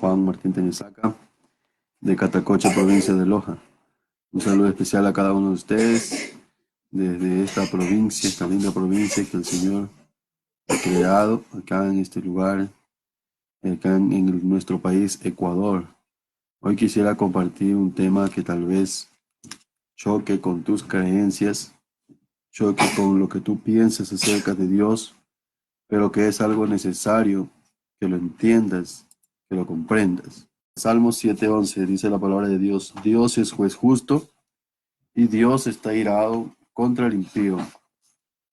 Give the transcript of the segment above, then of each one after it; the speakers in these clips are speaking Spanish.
Juan Martín Tenesaca, de Catacocha, provincia de Loja. Un saludo especial a cada uno de ustedes desde esta provincia, esta linda provincia que el Señor ha creado acá en este lugar, acá en nuestro país, Ecuador. Hoy quisiera compartir un tema que tal vez choque con tus creencias, choque con lo que tú piensas acerca de Dios, pero que es algo necesario que lo entiendas, que lo comprendas. Salmos 7:11 dice la palabra de Dios: Dios es juez justo y Dios está irado contra el impío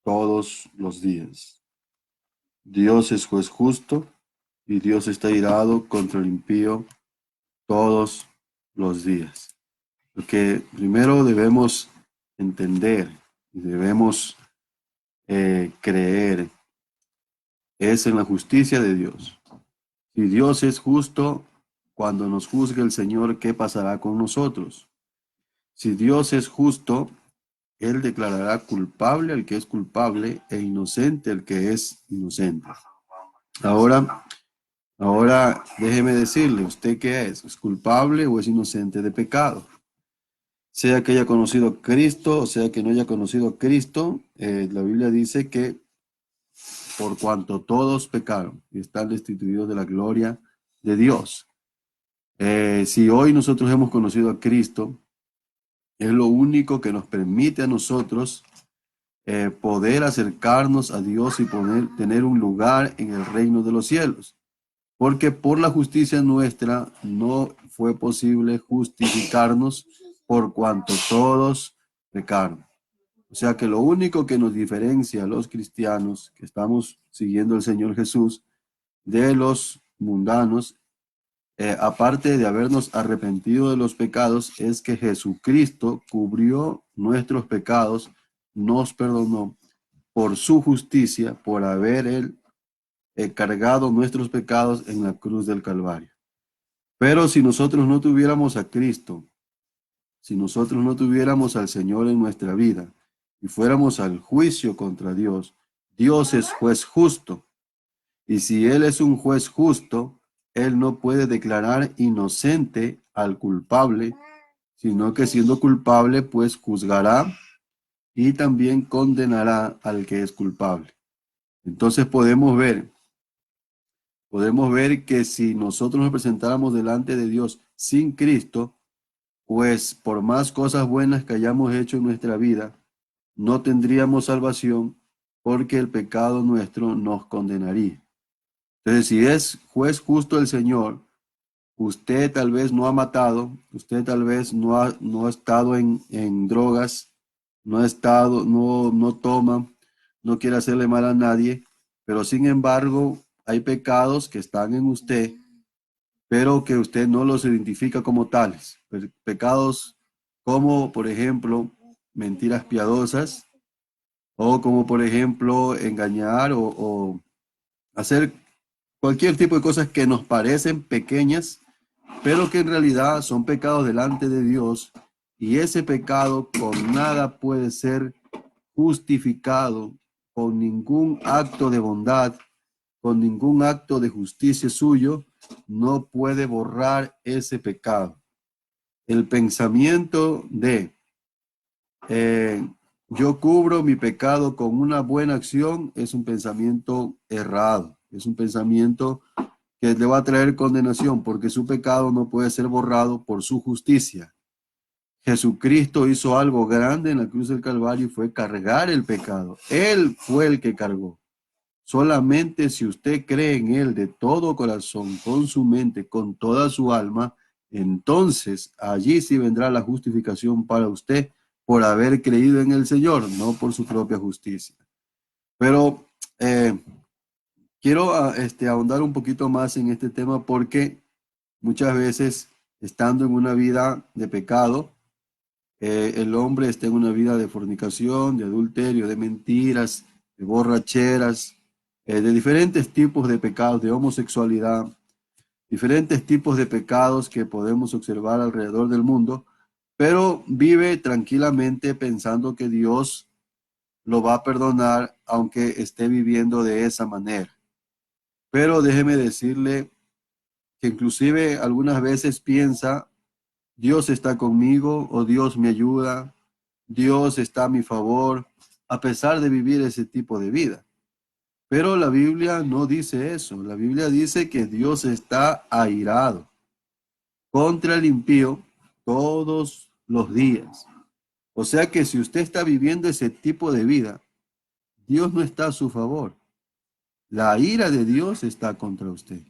todos los días. Dios es juez justo y Dios está irado contra el impío todos los días. Lo que primero debemos entender y debemos creer es en la justicia de Dios. Si Dios es justo, cuando nos juzgue el Señor, ¿qué pasará con nosotros? Si Dios es justo, Él declarará culpable al que es culpable e inocente al que es inocente. Ahora déjeme decirle, ¿usted qué es? ¿Es culpable o es inocente de pecado? Sea que haya conocido a Cristo o sea que no haya conocido a Cristo, la Biblia dice que por cuanto todos pecaron y están destituidos de la gloria de Dios. Si hoy nosotros hemos conocido a Cristo, es lo único que nos permite a nosotros poder acercarnos a Dios y tener un lugar en el reino de los cielos. Porque por la justicia nuestra no fue posible justificarnos por cuanto todos pecaron. O sea que lo único que nos diferencia a los cristianos que estamos siguiendo al Señor Jesús de los mundanos, aparte de habernos arrepentido de los pecados, es que Jesucristo cubrió nuestros pecados, nos perdonó por su justicia, por haber Él cargado nuestros pecados en la cruz del Calvario. Pero si nosotros no tuviéramos a Cristo, si nosotros no tuviéramos al Señor en nuestra vida y fuéramos al juicio contra Dios, Dios es juez justo. Y si Él es un juez justo, Él no puede declarar inocente al culpable, sino que siendo culpable, pues juzgará y también condenará al que es culpable. Entonces podemos ver que si nosotros nos presentáramos delante de Dios sin Cristo, pues por más cosas buenas que hayamos hecho en nuestra vida, no tendríamos salvación porque el pecado nuestro nos condenaría. Entonces, si es juez justo el Señor, usted tal vez no ha matado, usted tal vez no ha estado en drogas, no toma, no quiere hacerle mal a nadie, pero sin embargo hay pecados que están en usted, pero que usted no los identifica como tales. Pecados como, por ejemplo, mentiras piadosas, o como, por ejemplo, engañar o hacer cualquier tipo de cosas que nos parecen pequeñas, pero que en realidad son pecados delante de Dios, y ese pecado con nada puede ser justificado, con ningún acto de bondad, con ningún acto de justicia suyo, no puede borrar ese pecado. El pensamiento de yo cubro mi pecado con una buena acción es un pensamiento errado, es un pensamiento que le va a traer condenación, porque su pecado no puede ser borrado por su justicia. Jesucristo hizo algo grande en la cruz del Calvario y fue cargar el pecado. Él fue el que cargó. Solamente si usted cree en Él de todo corazón, con su mente, con toda su alma, entonces allí sí vendrá la justificación para usted por haber creído en el Señor, no por su propia justicia. Pero quiero ahondar un poquito más en este tema porque muchas veces, estando en una vida de pecado, el hombre está en una vida de fornicación, de adulterio, de mentiras, de borracheras, de diferentes tipos de pecados, de homosexualidad, diferentes tipos de pecados que podemos observar alrededor del mundo, pero vive tranquilamente pensando que Dios lo va a perdonar aunque esté viviendo de esa manera. Pero déjeme decirle que inclusive algunas veces piensa, Dios está conmigo o Dios me ayuda, Dios está a mi favor, a pesar de vivir ese tipo de vida. Pero la Biblia no dice eso. La Biblia dice que Dios está airado contra el impío todos los días. O sea que si usted está viviendo ese tipo de vida, Dios no está a su favor. La ira de Dios está contra usted.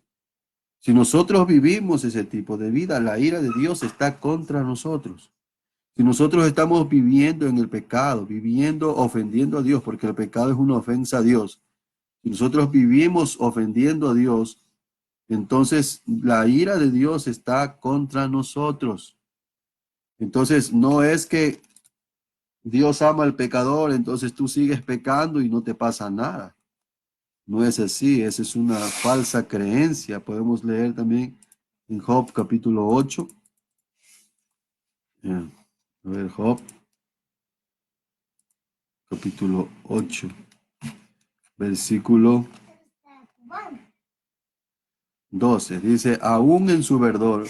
Si nosotros vivimos ese tipo de vida, la ira de Dios está contra nosotros. Si nosotros estamos viviendo en el pecado, viviendo ofendiendo a Dios, porque el pecado es una ofensa a Dios, si nosotros vivimos ofendiendo a Dios, entonces la ira de Dios está contra nosotros. Entonces no es que Dios ama al pecador, entonces tú sigues pecando y no te pasa nada. No es así, esa es una falsa creencia. Podemos leer también en Job capítulo 8. A ver, Job capítulo 8, versículo 12. Dice, aún en su verdor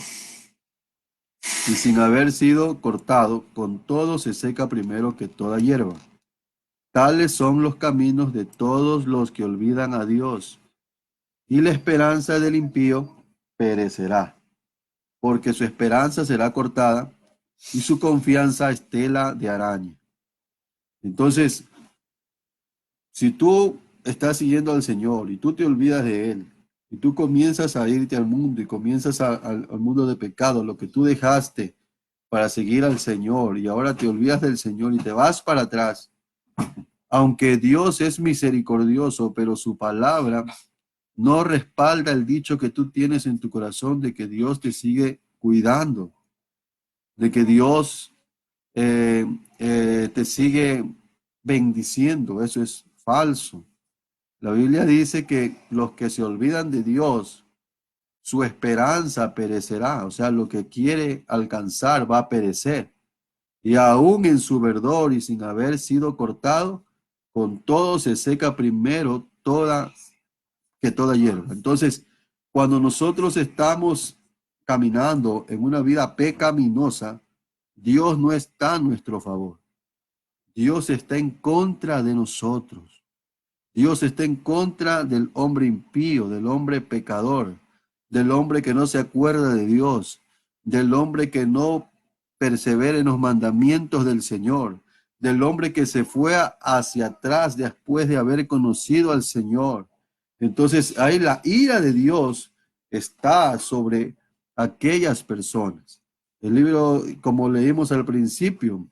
y sin haber sido cortado, con todo se seca primero que toda hierba. Tales son los caminos de todos los que olvidan a Dios, y la esperanza del impío perecerá, porque su esperanza será cortada y su confianza es tela de araña. Entonces, si tú estás siguiendo al Señor y tú te olvidas de Él, y tú comienzas a irte al mundo y comienzas al mundo de pecado, lo que tú dejaste para seguir al Señor, y ahora te olvidas del Señor y te vas para atrás, aunque Dios es misericordioso, pero su palabra no respalda el dicho que tú tienes en tu corazón de que Dios te sigue cuidando, de que Dios te sigue bendiciendo. Eso es falso. La Biblia dice que los que se olvidan de Dios, su esperanza perecerá, o sea, lo que quiere alcanzar va a perecer. Y aún en su verdor y sin haber sido cortado, con todo se seca primero toda hierba. Entonces, cuando nosotros estamos caminando en una vida pecaminosa, Dios no está a nuestro favor. Dios está en contra de nosotros. Dios está en contra del hombre impío, del hombre pecador, del hombre que no se acuerda de Dios, del hombre que no persevera en los mandamientos del Señor, del hombre que se fue hacia atrás después de haber conocido al Señor. Entonces ahí la ira de Dios está sobre aquellas personas. El libro, como leímos al principio,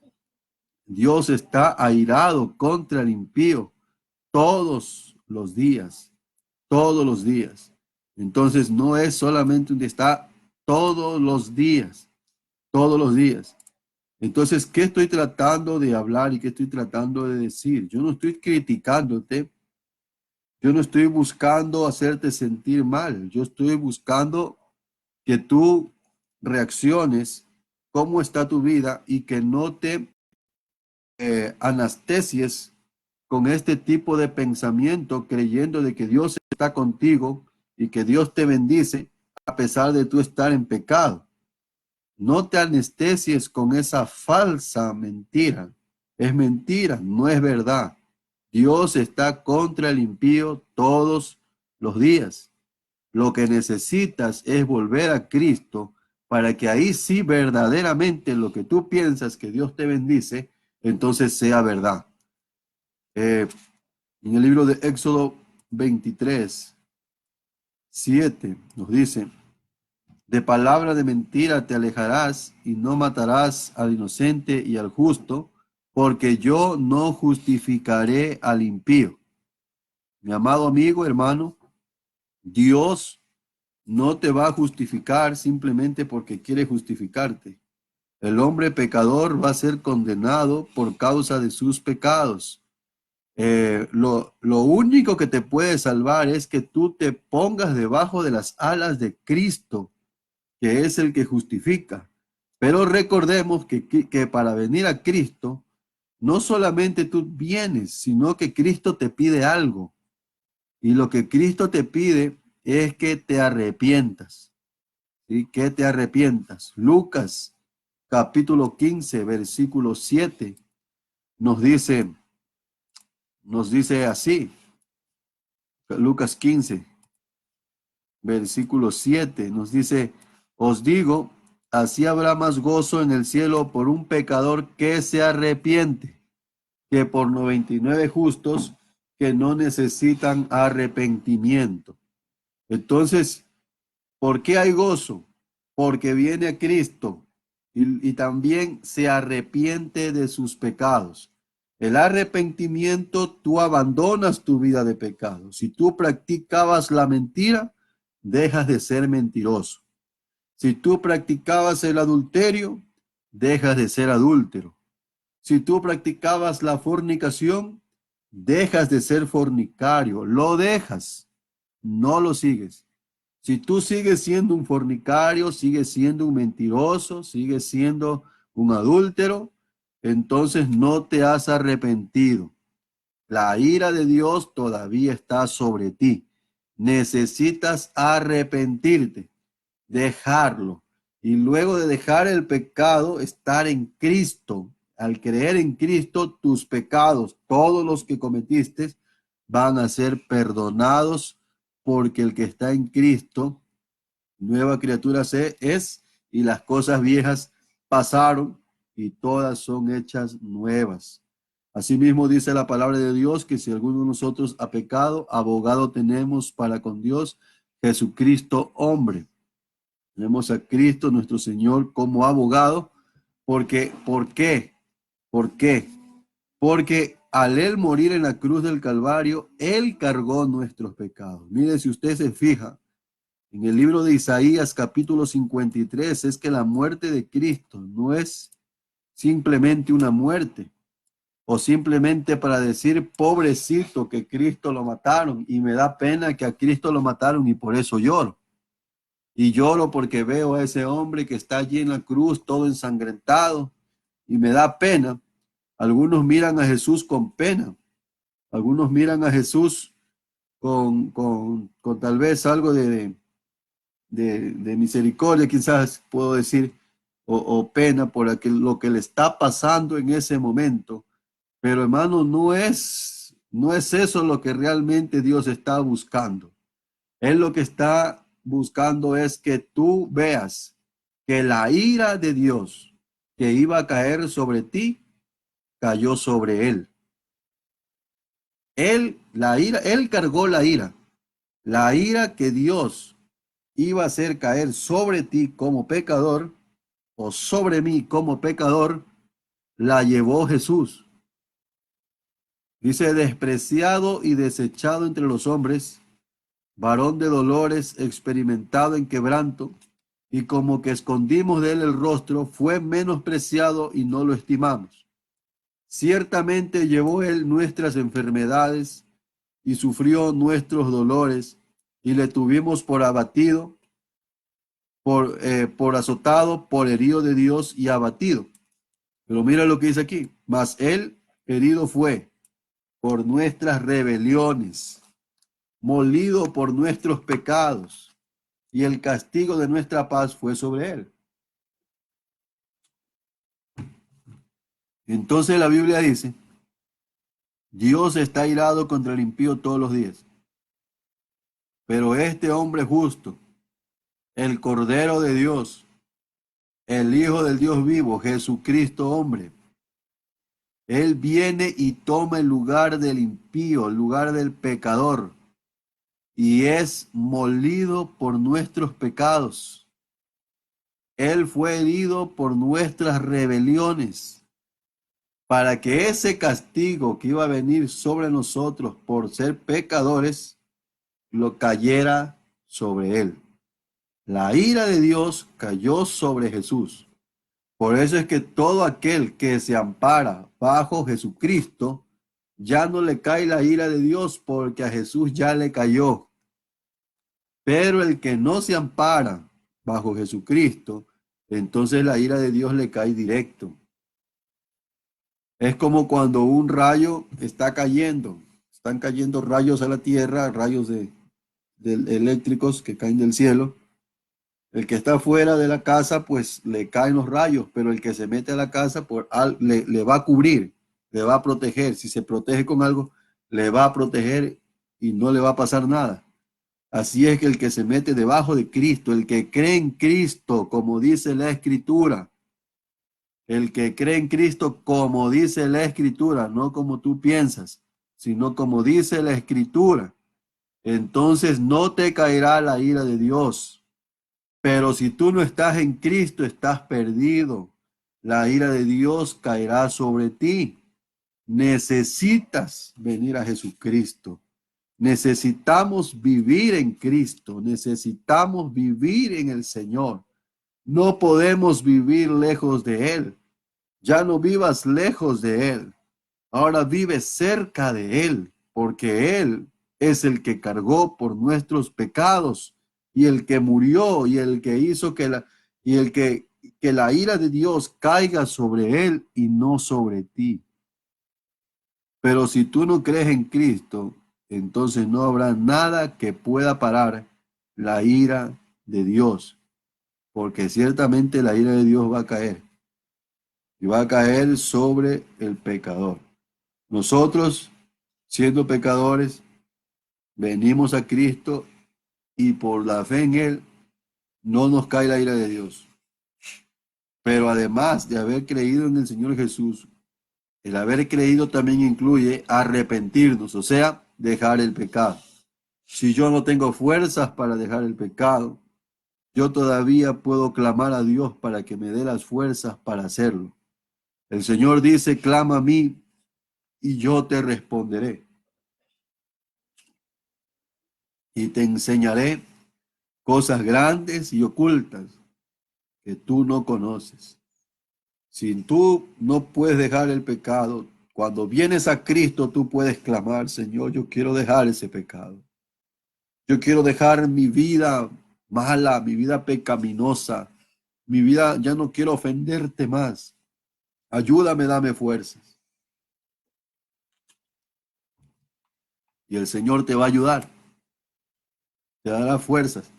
Dios está airado contra el impío todos los días, todos los días. Entonces no es solamente un día, está todos los días, todos los días. Entonces, ¿qué estoy tratando de hablar y qué estoy tratando de decir? Yo no estoy criticándote, yo no estoy buscando hacerte sentir mal, yo estoy buscando que tú reacciones cómo está tu vida y que no te anestesies con este tipo de pensamiento, creyendo de que Dios está contigo y que Dios te bendice a pesar de tú estar en pecado. No te anestesies con esa falsa mentira. Es mentira, no es verdad. Dios está contra el impío todos los días. Lo que necesitas es volver a Cristo para que ahí sí verdaderamente lo que tú piensas que Dios te bendice, entonces sea verdad. En el libro de Éxodo 23, 7 nos dice, de palabra de mentira te alejarás y no matarás al inocente y al justo, porque yo no justificaré al impío. Mi amado amigo, hermano, Dios no te va a justificar simplemente porque quiere justificarte. El hombre pecador va a ser condenado por causa de sus pecados. Lo único que te puede salvar es que tú te pongas debajo de las alas de Cristo, que es el que justifica. Pero recordemos que para venir a Cristo, no solamente tú vienes, sino que Cristo te pide algo. Y lo que Cristo te pide es que te arrepientas. y que te arrepientas. Lucas capítulo 15, versículo 7 nos dice así. Lucas 15, versículo 7 nos dice, os digo, así habrá más gozo en el cielo por un pecador que se arrepiente, que por 99 justos que no necesitan arrepentimiento. Entonces, ¿por qué hay gozo? Porque viene a Cristo y también se arrepiente de sus pecados. El arrepentimiento, tú abandonas tu vida de pecado. Si tú practicabas la mentira, dejas de ser mentiroso. Si tú practicabas el adulterio, dejas de ser adúltero. Si tú practicabas la fornicación, dejas de ser fornicario. Lo dejas, no lo sigues. Si tú sigues siendo un fornicario, sigues siendo un mentiroso, sigues siendo un adúltero, entonces no te has arrepentido. La ira de Dios todavía está sobre ti. Necesitas arrepentirte, dejarlo. Y luego de dejar el pecado, estar en Cristo. Al creer en Cristo, tus pecados, todos los que cometiste, van a ser perdonados porque el que está en Cristo, nueva criatura se es, y las cosas viejas pasaron y todas son hechas nuevas. Asimismo dice la palabra de Dios que si alguno de nosotros ha pecado, abogado tenemos para con Dios, Jesucristo hombre. Tenemos a Cristo nuestro Señor como abogado, porque, ¿por qué? ¿Por qué? Porque al Él morir en la cruz del Calvario, Él cargó nuestros pecados. Mire, si usted se fija, en el libro de Isaías capítulo 53, es que la muerte de Cristo no es simplemente una muerte, o simplemente para decir, pobrecito que Cristo lo mataron, y me da pena que a Cristo lo mataron y por eso lloro. Y lloro porque veo a ese hombre que está allí en la cruz, todo ensangrentado, y me da pena. Algunos miran a Jesús con pena, algunos miran a Jesús con tal vez algo de misericordia, quizás puedo decir, o pena por lo que le está pasando en ese momento. Pero hermano, no es eso lo que realmente Dios está buscando. Él lo que está buscando es que tú veas que la ira de Dios que iba a caer sobre ti, cayó sobre él. Él cargó la ira que Dios iba a hacer caer sobre ti como pecador o sobre mí como pecador, la llevó Jesús. Dice, despreciado y desechado entre los hombres, varón de dolores, experimentado en quebranto, y como que escondimos de él el rostro, fue menospreciado y no lo estimamos. Ciertamente llevó él nuestras enfermedades y sufrió nuestros dolores, y le tuvimos por abatido, por azotado, por herido de Dios y abatido. Pero mira lo que dice aquí, mas él herido fue por nuestras rebeliones, molido por nuestros pecados, y el castigo de nuestra paz fue sobre él. Entonces la Biblia dice, Dios está irado contra el impío todos los días, pero este hombre justo, el Cordero de Dios, el Hijo del Dios vivo, Jesucristo hombre, Él viene y toma el lugar del impío, el lugar del pecador, y es molido por nuestros pecados. Él fue herido por nuestras rebeliones, para que ese castigo que iba a venir sobre nosotros por ser pecadores, lo cayera sobre él. La ira de Dios cayó sobre Jesús. Por eso es que todo aquel que se ampara bajo Jesucristo, ya no le cae la ira de Dios porque a Jesús ya le cayó. Pero el que no se ampara bajo Jesucristo, entonces la ira de Dios le cae directo. Es como cuando un rayo está cayendo, están cayendo rayos a la tierra, rayos eléctricos que caen del cielo, El que está fuera de la casa, pues le caen los rayos, pero el que se mete a la casa, le va a cubrir, le va a proteger. Si se protege con algo, le va a proteger y no le va a pasar nada. Así es que el que se mete debajo de Cristo, el que cree en Cristo, como dice la Escritura, el que cree en Cristo, como dice la Escritura, no como tú piensas, sino como dice la Escritura, entonces no te caerá la ira de Dios. Pero si tú no estás en Cristo, estás perdido. La ira de Dios caerá sobre ti. Necesitas venir a Jesucristo. Necesitamos vivir en Cristo. Necesitamos vivir en el Señor. No podemos vivir lejos de Él. Ya no vivas lejos de Él. Ahora vive cerca de Él, porque Él es el que cargó por nuestros pecados y el que murió y el que hizo que la ira de Dios caiga sobre Él y no sobre ti. Pero si tú no crees en Cristo, entonces no habrá nada que pueda parar la ira de Dios, porque ciertamente la ira de Dios va a caer y va a caer sobre el pecador. Nosotros, siendo pecadores, venimos a Cristo y por la fe en Él no nos cae la ira de Dios. Pero además de haber creído en el Señor Jesús, el haber creído también incluye arrepentirnos, o sea, dejar el pecado. Si yo no tengo fuerzas para dejar el pecado, yo todavía puedo clamar a Dios para que me dé las fuerzas para hacerlo. El Señor dice, clama a mí y yo te responderé y te enseñaré cosas grandes y ocultas que tú no conoces. Si tú no puedes dejar el pecado, cuando vienes a Cristo tú puedes clamar, Señor, yo quiero dejar ese pecado. Yo quiero dejar mi vida mala, mi vida pecaminosa, mi vida, ya no quiero ofenderte más. Ayúdame, dame fuerzas. Y el Señor te va a ayudar, te dará fuerzas.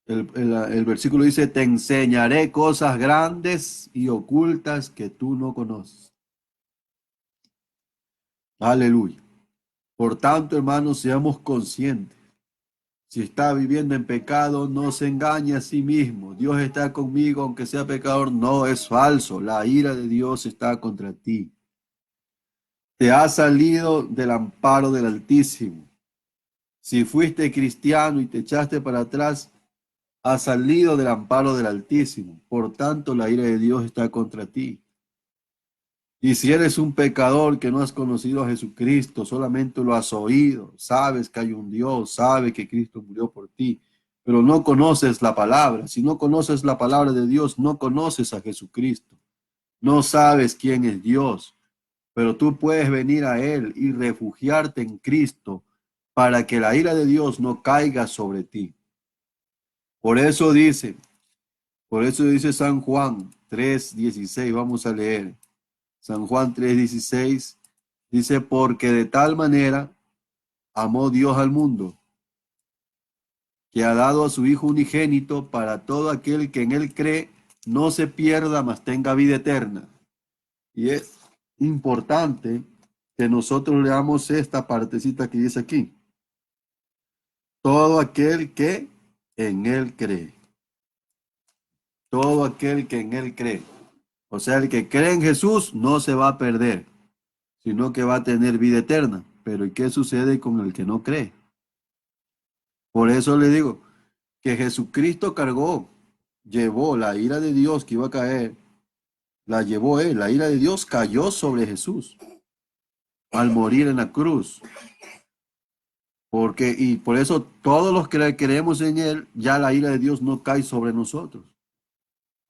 El versículo dice, te enseñaré cosas grandes y ocultas que tú no conoces. Aleluya. Por tanto, hermanos, seamos conscientes. Si está viviendo en pecado, no se engañe a sí mismo. Dios está conmigo, aunque sea pecador. No, es falso. La ira de Dios está contra ti. Te ha salido del amparo del Altísimo. Si fuiste cristiano y te echaste para atrás, has salido del amparo del Altísimo. Por tanto, la ira de Dios está contra ti. Y si eres un pecador que no has conocido a Jesucristo, solamente lo has oído, sabes que hay un Dios, sabes que Cristo murió por ti, pero no conoces la palabra. Si no conoces la palabra de Dios, no conoces a Jesucristo. No sabes quién es Dios, pero tú puedes venir a Él y refugiarte en Cristo para que la ira de Dios no caiga sobre ti. Por eso dice, por eso dice San Juan 3:16, vamos a leer. San Juan 3:16 dice, porque de tal manera amó Dios al mundo, que ha dado a su Hijo unigénito para todo aquel que en él cree, no se pierda, mas tenga vida eterna. Y es importante que nosotros leamos esta partecita que dice aquí. Todo aquel que en él cree. Todo aquel que en él cree. O sea, el que cree en Jesús no se va a perder, sino que va a tener vida eterna. Pero ¿y qué sucede con el que no cree? Por eso le digo que Jesucristo cargó, llevó la ira de Dios que iba a caer, la llevó Él. La ira de Dios cayó sobre Jesús al morir en la cruz. Y por eso todos los que creemos en Él, ya la ira de Dios no cae sobre nosotros.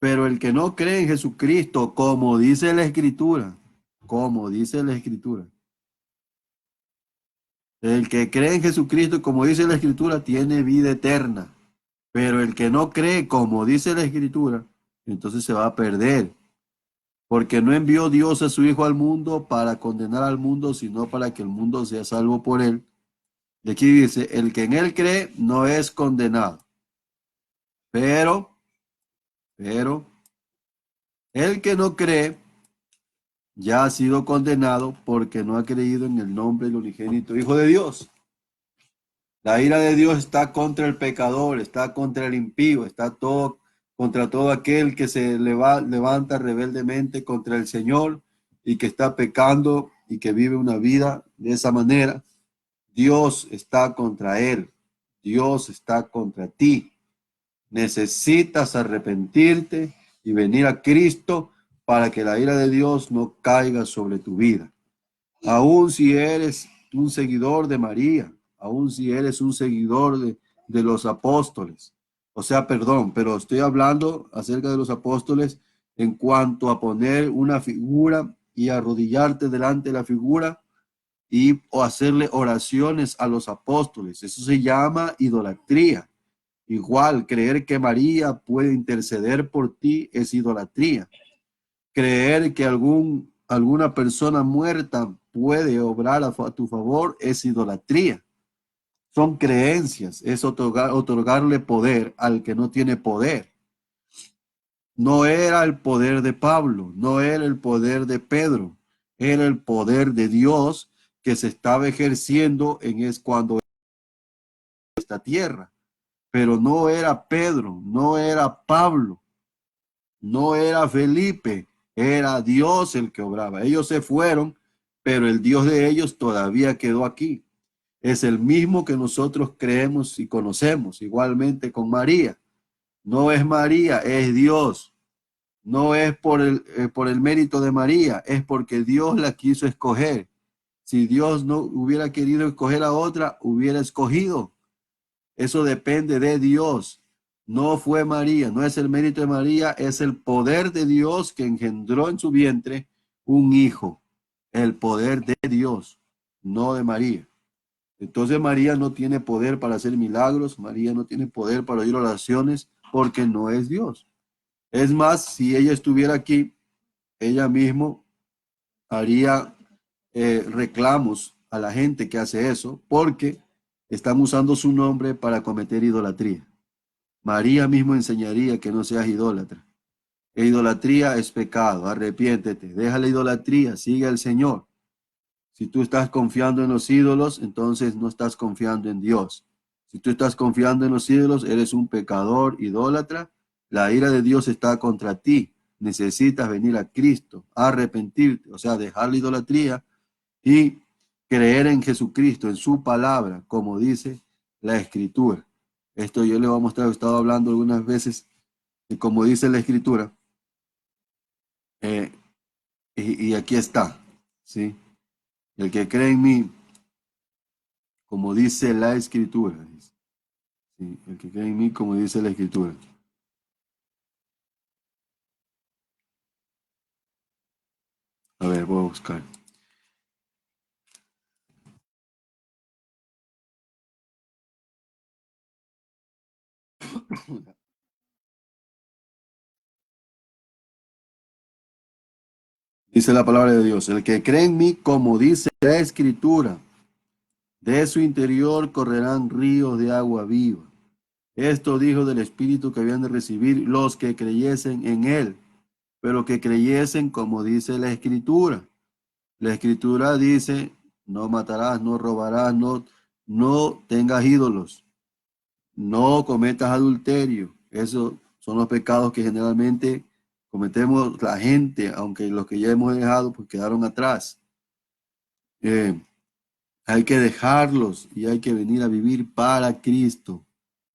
Pero el que no cree en Jesucristo, como dice la Escritura, el que cree en Jesucristo, como dice la Escritura, tiene vida eterna. Pero el que no cree, como dice la Escritura, entonces se va a perder. Porque no envió Dios a su Hijo al mundo para condenar al mundo, sino para que el mundo sea salvo por él. Y aquí dice, el que en él cree no es condenado, pero, pero, el que no cree ya ha sido condenado porque no ha creído en el nombre del unigénito Hijo de Dios. La ira de Dios está contra el pecador, está contra el impío, está todo contra todo aquel que se levanta rebeldemente contra el Señor y que está pecando y que vive una vida de esa manera. Dios está contra él. Dios está contra ti. Necesitas arrepentirte y venir a Cristo para que la ira de Dios no caiga sobre tu vida. Aún si eres un seguidor de María, aún si eres un seguidor de los apóstoles. O sea, perdón, pero estoy hablando acerca de los apóstoles en cuanto a poner una figura y arrodillarte delante de la figura y o hacerle oraciones a los apóstoles. Eso se llama idolatría. Igual, creer que María puede interceder por ti es idolatría. Creer que alguna persona muerta puede obrar a tu favor es idolatría. Son creencias, es otorgarle poder al que no tiene poder. No era el poder de Pablo, no era el poder de Pedro, era el poder de Dios que se estaba ejerciendo en es cuando esta tierra. Pero no era Pedro, no era Pablo, no era Felipe, era Dios el que obraba. Ellos se fueron, pero el Dios de ellos todavía quedó aquí. Es el mismo que nosotros creemos y conocemos, igualmente con María. No es María, es Dios. No es por el mérito de María, es porque Dios la quiso escoger. Si Dios no hubiera querido escoger a otra, hubiera escogido. Eso depende de Dios. No fue María, no es el mérito de María, es el poder de Dios que engendró en su vientre un hijo. El poder de Dios, no de María. Entonces María no tiene poder para hacer milagros, María no tiene poder para oír oraciones porque no es Dios. Es más, si ella estuviera aquí, ella mismo haría reclamos a la gente que hace eso porque están usando su nombre para cometer idolatría. María mismo enseñaría que no seas idólatra. E idolatría es pecado, arrepiéntete, deja la idolatría, sigue al Señor. Si tú estás confiando en los ídolos, entonces no estás confiando en Dios. Si tú estás confiando en los ídolos, eres un pecador idólatra. La ira de Dios está contra ti. Necesitas venir a Cristo, arrepentirte, o sea, dejar la idolatría y creer en Jesucristo, en su palabra, como dice la Escritura. Esto yo le voy a mostrar, he estado hablando algunas veces, y como dice la Escritura, eh, y aquí está, ¿sí? El que cree en mí, como dice la Escritura, dice, ¿sí? El que cree en mí, como dice la Escritura. A ver, voy a buscar. Dice la palabra de Dios, el que cree en mí, como dice la Escritura, de su interior correrán ríos de agua viva. Esto dijo del Espíritu que habían de recibir los que creyesen en él, pero que creyesen como dice la Escritura. La Escritura dice, no matarás, no robarás, no tengas ídolos, no cometas adulterio. Esos son los pecados que generalmente cometemos la gente, aunque los que ya hemos dejado pues quedaron atrás. Eh, Hay que dejarlos y hay que venir a vivir para Cristo,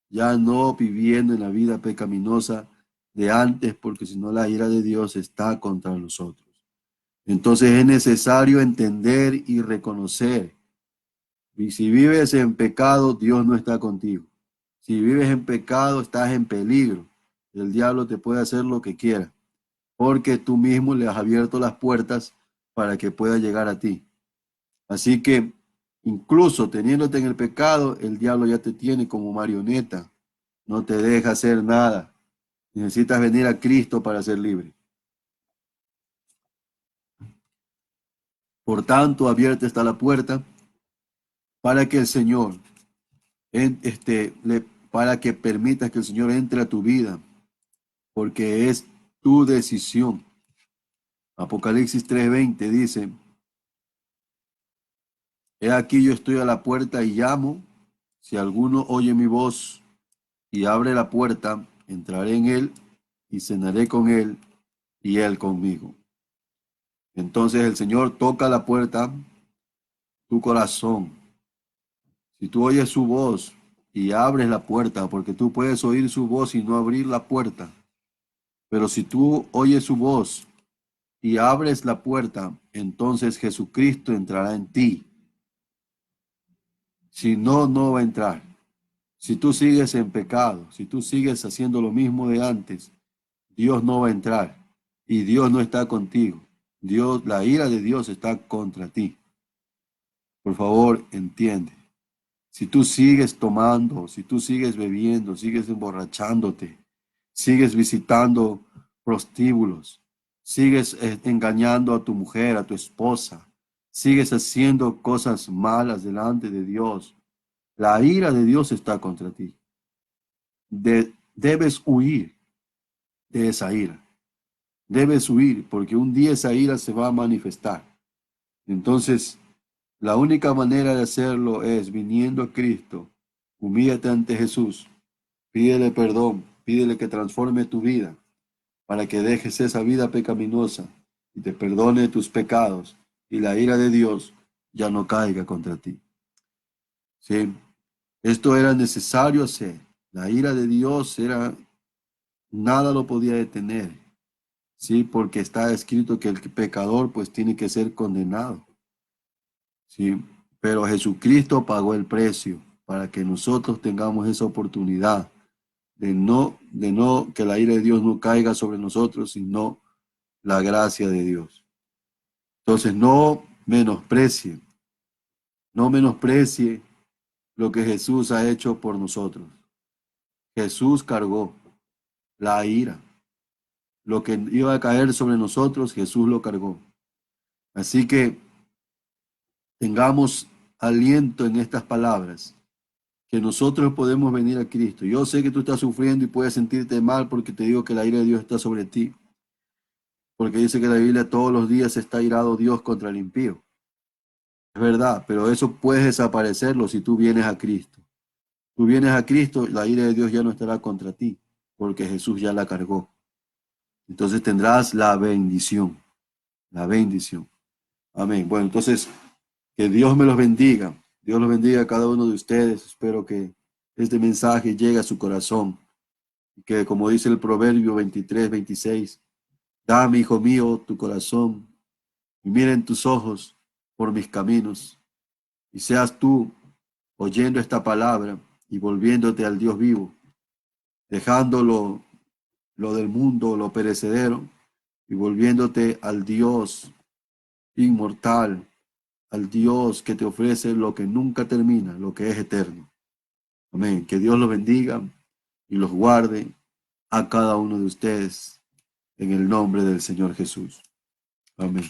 ya no viviendo en la vida pecaminosa de antes, porque si no la ira de Dios está contra nosotros. Entonces es necesario entender y reconocer. Y si vives en pecado, Dios no está contigo. Si vives en pecado, estás en peligro. El diablo te puede hacer lo que quiera, porque tú mismo le has abierto las puertas para que pueda llegar a ti. Así que incluso teniéndote en el pecado, el diablo ya te tiene como marioneta. No te deja hacer nada. Necesitas venir a Cristo para ser libre. Por tanto, abierta está la puerta para que el Señor, para que permitas que el Señor entre a tu vida, porque es tu decisión. Apocalipsis 3:20 dice, he aquí yo estoy a la puerta y llamo, si alguno oye mi voz y abre la puerta, entraré en él y cenaré con él y él conmigo. Entonces el Señor toca la puerta, tu corazón. Si tú oyes su voz y abres la puerta, porque tú puedes oír su voz y no abrir la puerta, pero si tú oyes su voz y abres la puerta, entonces Jesucristo entrará en ti. Si no, no va a entrar. Si tú sigues en pecado, si tú sigues haciendo lo mismo de antes, Dios no va a entrar y Dios no está contigo. Dios, la ira de Dios está contra ti. Por favor, entiende. Si tú sigues tomando, si tú sigues bebiendo, sigues emborrachándote, sigues visitando prostíbulos, sigues engañando a tu mujer, a tu esposa, sigues haciendo cosas malas delante de Dios, la ira de Dios está contra ti. Debes huir de esa ira. Debes huir porque un día esa ira se va a manifestar. Entonces, la única manera de hacerlo es viniendo a Cristo, humíllate ante Jesús, pídele perdón, pídele que transforme tu vida para que dejes esa vida pecaminosa y te perdone tus pecados y la ira de Dios ya no caiga contra ti. ¿Sí? Esto era necesario hacer. La ira de Dios era, nada lo podía detener. Sí, porque está escrito que el pecador pues tiene que ser condenado. Sí, pero Jesucristo pagó el precio para que nosotros tengamos esa oportunidad de no, que la ira de Dios no caiga sobre nosotros, sino la gracia de Dios. Entonces, no menosprecie lo que Jesús ha hecho por nosotros. Jesús cargó la ira. Lo que iba a caer sobre nosotros, Jesús lo cargó. Así que tengamos aliento en estas palabras, que nosotros podemos venir a Cristo. Yo sé que tú estás sufriendo y puedes sentirte mal porque te digo que la ira de Dios está sobre ti, porque dice que la Biblia todos los días está irado Dios contra el impío. Es verdad, pero eso puede desaparecerlo si tú vienes a Cristo. Tú vienes a Cristo, la ira de Dios ya no estará contra ti, porque Jesús ya la cargó. Entonces tendrás la bendición, la bendición. Amén. Bueno, entonces, que Dios me los bendiga. Dios los bendiga a cada uno de ustedes. Espero que este mensaje llegue a su corazón. Y que, como dice el Proverbio 23-26, dame, hijo mío, tu corazón y miren tus ojos por mis caminos. Y seas tú oyendo esta palabra y volviéndote al Dios vivo, dejándolo lo del mundo, lo perecedero, y volviéndote al Dios inmortal, al Dios que te ofrece lo que nunca termina, lo que es eterno. Amén. Que Dios los bendiga y los guarde a cada uno de ustedes en el nombre del Señor Jesús. Amén.